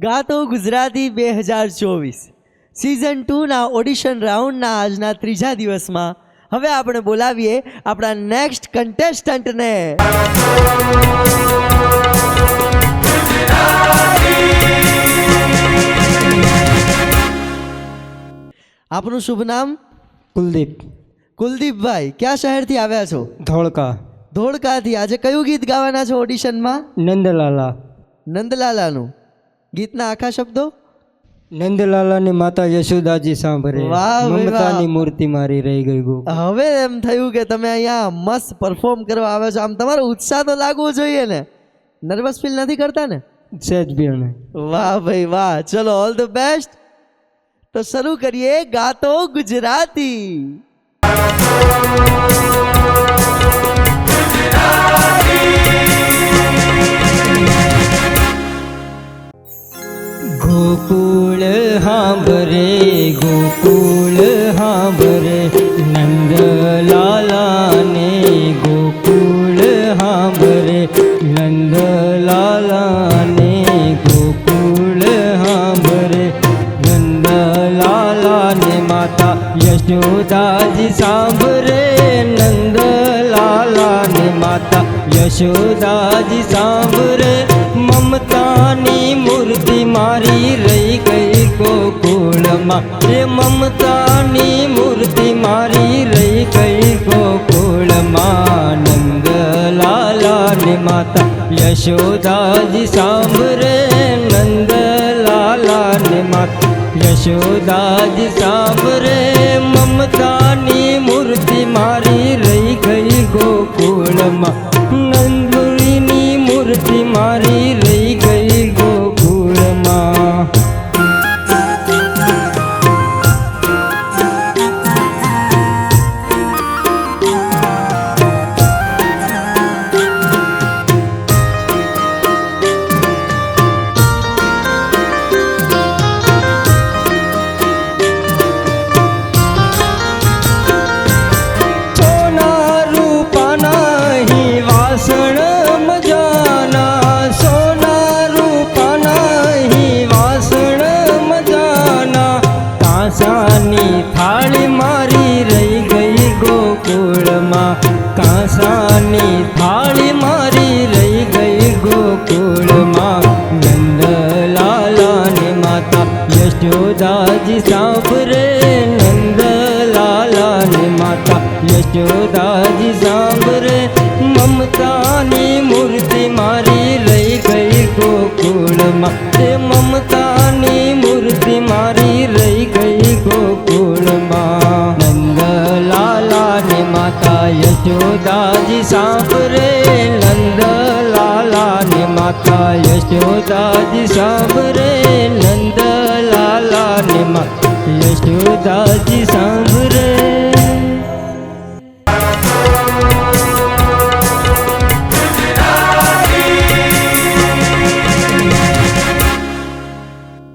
ગાતો Gujarati 2024 season 2ના audition રાઉન્ડના આજના ત્રીજા દિવસમાં હવે આપણે બોલાવીએ આપણા નેક્સ્ટ કન્ટેસ્ટન્ટને। આપનું શુભ નામ? कुलदीप। કુલદીપભાઈ, કયા શહેરથી આવ્યા છો? धोड़का। ધોળકાથી। આજે કયું ગીત ગાવાના છો ઓડિશનમાં? नंदलाला। નંદલાલાનું ગીતના આખા શબ્દો? नंदलाला ने माता यशोदा जी सांभरे, वाह भाई ममतानी वाह। मूर्ति मारी रही गई गो। હવે એમ થયું કે તમે અહીંયા મસ્ત પરફોર્મ કરવા આવ્યા છો, આમ તમારો ઉત્સાહ તો લાગવો જોઈએ ને? નર્વસ ફીલ નથી કરતા ને? सहज भी नहीं। વાહ ભાઈ વાહ, ચલો ઓલ ધ બેસ્ટ। તો શરૂ કરીએ ગાતો ગુજરાતી। गोकुल हांभरे, गोकुल हांभरे, नंदलाला ने गोकुल हांभरे, नंदलाला ने गोकुल हांभरे, नंदलाला ने माता यशोदा जी सांभरे, नंदलाला ने माता यशोदा जी सांभरे, ममतानी मूर्ति मारी रही गई गोकुल माँ, ये ममतानी मूर्ति मारी रही गई गोकुल माँ, नंदलाला ने माता यशोदा जी सांभरे, नंदलाला ने माता यशोदा जी सांभरे, ममतानी मूर्ति मारी रही गई गोकुल माँ, नंदनी मूर्ति मारी रही गई गोकुल माँ। थाली मारी रही गई गोकुल माँ, कांसानी थाली मारी रही गई गोकुल माँ, नंदलाला ने माता यशोदा जी सांभरे, नंदलाला ने माता यशोदा जी सांभरे, ममतानी मूर्ति मारी रही गई गोकुल माँ, ममतानी मूर्ति मारी रही गई गोकुल माँ, नंदलाला ने माता यशोदा जी सांभरे, नंदलाला ने माता यशोदा जी सांभरे, नंदलाला ने माता यशोदा जी सांभरे।